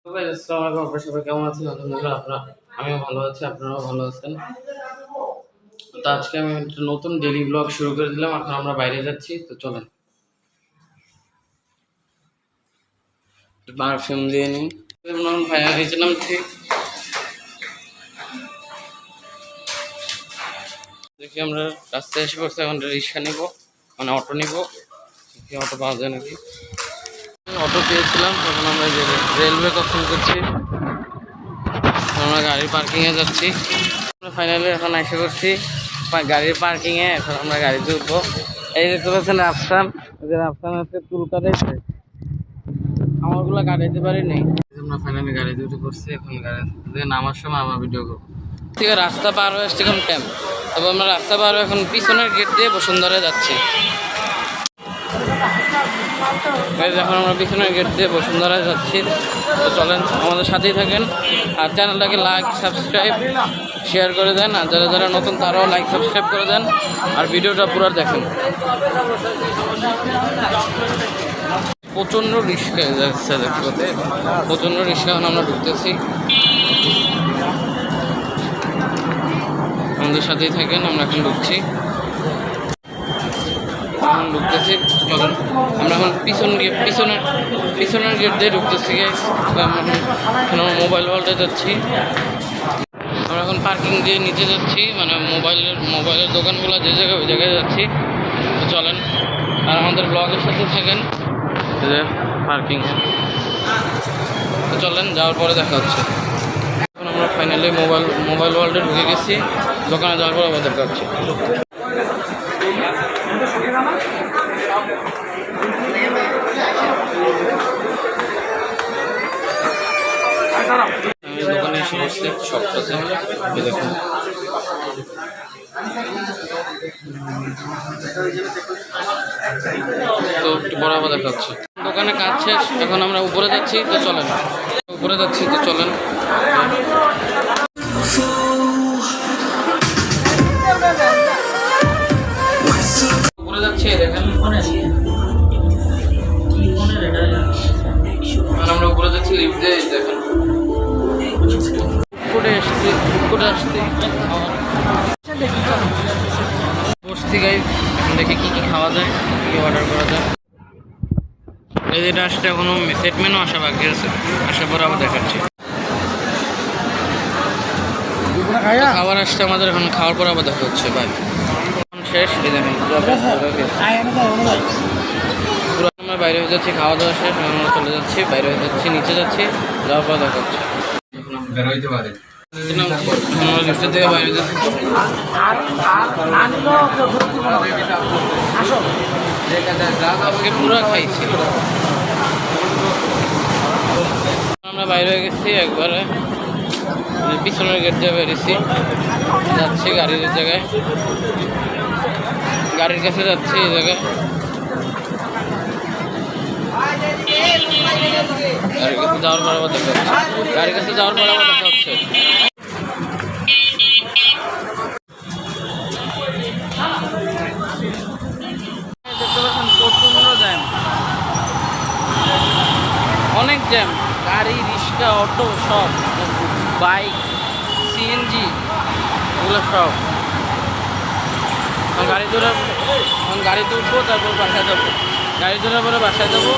আসসালামু আলাইকুম, আপনারা সবাই কেমন আছেন? আলহামদুলিল্লাহ আমিও ভালো আছি, আপনারাও ভালো আছেন। তো আজকে আমি একটা নতুন ডেইলি ব্লগ শুরু করে দিলাম। এখন আমরা বাইরে যাচ্ছি, তো চলেন পারফিউম দিয়ে নিই। ভাইয়া হয়েছিলাম ঠিক দেখি আমরা রাস্তায় এসে পড়ছি। এখন রিক্সা নিব, মানে অটো নিব, দেখি অটো পাওয়া যায় নাকি। অটো পেয়েছিলাম, তখন আমরা যে রেলওয়ে ক্রসিং করছি, আমরা গাড়ির পার্কিংয়ে যাচ্ছি। ফাইনালি এখন এসে করছি গাড়ির পার্কিংয়ে। এখন আমরা গাড়িতে উঠবো। এই দেখতে পাচ্ছেন রাফসান, যে রাফসান আজকে চুল কাটাইছে, আমারগুলো কাটাইতে পারিনি। আমরা ফাইনালি গাড়িতে উঠে পড়ছি। এখন গাড়ি থেকে নামার সময় আমার ভিডিও করবো। ঠিক আছে, রাস্তা পার হয়ে আসছি এখন ক্যাম্প। তবে আমরা রাস্তা পার হয়ে এখন পিছনের গেট দিয়ে বসুন্ধরায় যাচ্ছি। এখন আমরা পিছনের গেট দিয়ে বসুন্ধরায় যাচ্ছি। তো চলেন, আমাদের সাথেই থাকেন। আর চ্যানেলটাকে লাইক সাবস্ক্রাইব শেয়ার করে দেন, আর যারা যারা নতুন তারাও লাইক সাবস্ক্রাইব করে দেন, আর ভিডিওটা পুরো দেখেন। প্রচণ্ড রিস্কা যাচ্ছে, দেখতে পাতে প্রচণ্ড রিস্কা। এখন আমরা ঢুকতেছি, আমাদের সাথেই থাকেন। আমরা এখন ঢুকতেছি। চলেন, আমরা এখন পিছনের গেট দিয়ে ঢুকতেছি। এখন আমরা মোবাইল ওয়ার্ল্ডে যাচ্ছি। আমরা এখন পার্কিং দিয়ে নিচে যাচ্ছি, মানে মোবাইলের দোকানগুলো যে জায়গায় ওই জায়গায় যাচ্ছি। তো চলেন, আর আমাদের ব্লগের সাথে থাকেন। পার্কিংয়ে তো চলেন, যাওয়ার পরে দেখা হচ্ছে। এখন আমরা ফাইনালি মোবাইল ওয়ার্ল্ডে ঢুকে গেছি। দোকানে যাওয়ার পরে আবার দেখা হচ্ছে। দোকানে এসে বসলে সবটাতে দেখুন। তো একটু বড় আবার দেখা হচ্ছে। দোকানে কাজ শেষ, এখন আমরা উপরে যাচ্ছি। তো চলেন, উপরে যাচ্ছি। তো চলেন, উপরে যাচ্ছি। দেখেন আমরা উপরে যাচ্ছি লিফট দিয়ে। দেখেন উপরে আসছি বসছি গাইস। এখন দেখি কি কি খাওয়া যায়, কি অর্ডার করা যায়। এই যেটা আসতে এখনো সেট মেনু আসা বাকি আছে, আসার পর আবার দেখাচ্ছি। খাবার আসছে আমাদের, এখন খাওয়ার পর আবার দেখা হচ্ছে। ভাই শেষ, দেখেন পুরো আমরা বাইরে হয়ে যাচ্ছি। খাওয়া দাওয়া শেষ, আমরা চলে যাচ্ছি, বাইরে হয়ে যাচ্ছি, নিচে যাচ্ছি। যাওয়ার পর দেখা হচ্ছে। বেরোইতে পারে বাইরে যাচ্ছি। পুরো খাইছি। আমরা বাইরে হয়ে গেছি একবারে, পিছনের গেট দিয়ে বেরিয়েছি। যাচ্ছি গাড়ির জায়গায়, গাড়ির কাছে যাচ্ছি। এই জায়গায় গাড়ির কাছে যাওয়ার পর আবার দেখা হচ্ছে। গাড়ির কাছে যাওয়ার পর আবার দেখা হচ্ছে। অনেক জ্যাম, গাড়ি, রিক্সা, অটো, সব বাইক, সিএনজি, এগুলো সব। গাড়িতে উঠবো, তারপর বাসায় যাবো। গাড়ি ধরার পরে বাসায় যাবো।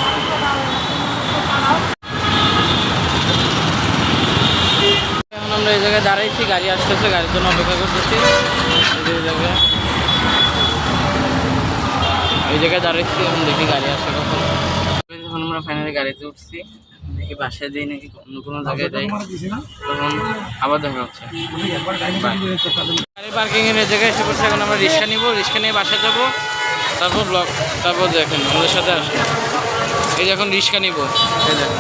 এখন আমরা এই জায়গায় দাঁড়াইছি, গাড়ি আসতেছে, গাড়ির জন্য অপেক্ষা করতেছি। এই জায়গায় দাঁড়াইছি, এখন দেখি গাড়ি আসে কখন। এখন আমরা ফাইনালি গাড়িতে উঠছি, দেখি বাসায় যাই নাকি অন্য কোনো জায়গায় যাই, তখন আবার দেখা হচ্ছে। গাড়ি পার্কিংয়ের এই জায়গায় এসে পড়ছে। এখন আমরা রিক্সা নিব, রিক্সা নিয়ে বাসায় যাবো। তারপর দেখেন আমাদের সাথে আসে। এই যে এখন রিক্সা নিব, এই দেখেন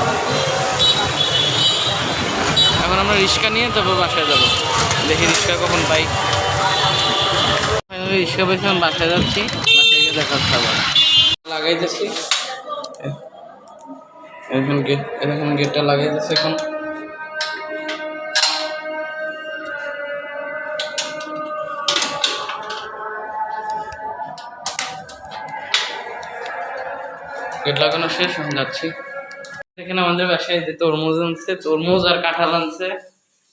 এখন আমরা রিক্সা নিয়ে তারপর বাসায় যাবো। দেখি রিক্সা কখন পাই। ফাইনালি রিক্সা পাইছি, আমি বাসায় যাচ্ছি। বাসায় গিয়ে দেখা হচ্ছে আবার। লাগাইতেছি এখন গেটটা লাগাইতেছে। এখন গেট লাগানো শেষ, এখন যাচ্ছি। এখানে আমাদের বাসায় যে তরমুজ আনছে, তরমুজ আর কাঁঠাল আনছে।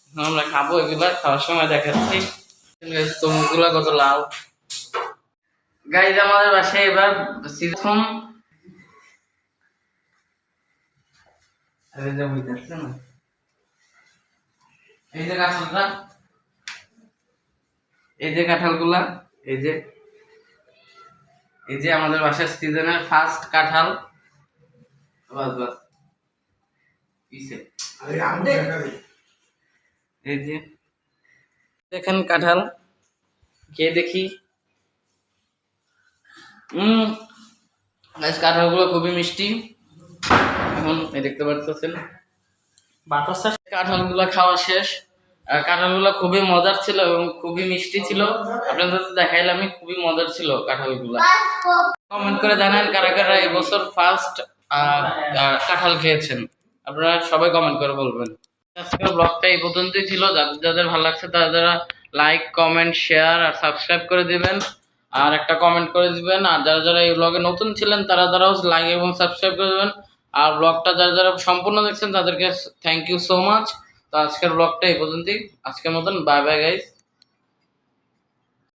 এখন আমরা খাবো এগুলা, খাওয়ার সময় দেখাচ্ছি তরমুজ গুলা কত লাল। গাইজ আমাদের বাসায় এবার প্রথম এই যে কাঁঠালটা, এই যে কাঁঠালগুলা, এই যে আমাদের বাসার সিজনের ফার্স্ট কাঁঠাল। বাস বাস এই যে দেখেন কাঁঠাল, খেয়ে দেখি। কাঁঠালগুলো খুবই মিষ্টি। এখন এই দেখতে পাচ্ছেন বাতাসা। কাঁঠালগুলো খাওয়া শেষ। কাঁঠালগুলো খুবই মজার ছিল এবং খুবই মিষ্টি ছিল। আপনাদের দেখাইলাম, খুবই মজার ছিল কাঁঠালগুলো। কমেন্ট করে জানান কারা কারা এবছর ফার্স্ট কাঁঠাল খেয়েছেন। আপনারা সবাই কমেন্ট করে বলবেন। আজকের ব্লগটা এই পর্যন্তই ছিল। যাদের যাদের ভালো লাগছে তারা লাইক, কমেন্ট, শেয়ার আর সাবস্ক্রাইব করে দিবেন, আর একটা কমেন্ট করে দিবেন। আর যারা যারা এই ব্লগে নতুন ছিলেন তারাও লাইক এবং সাবস্ক্রাইব করে দেবেন। আর ব্লগটা যারা যারা সম্পূর্ণ দেখছেন তাদেরকে থ্যাংক ইউ সো মাচ। তো আজকের ব্লগটা এই পর্যন্তই। আজকের মতন বাই বাই গাইস।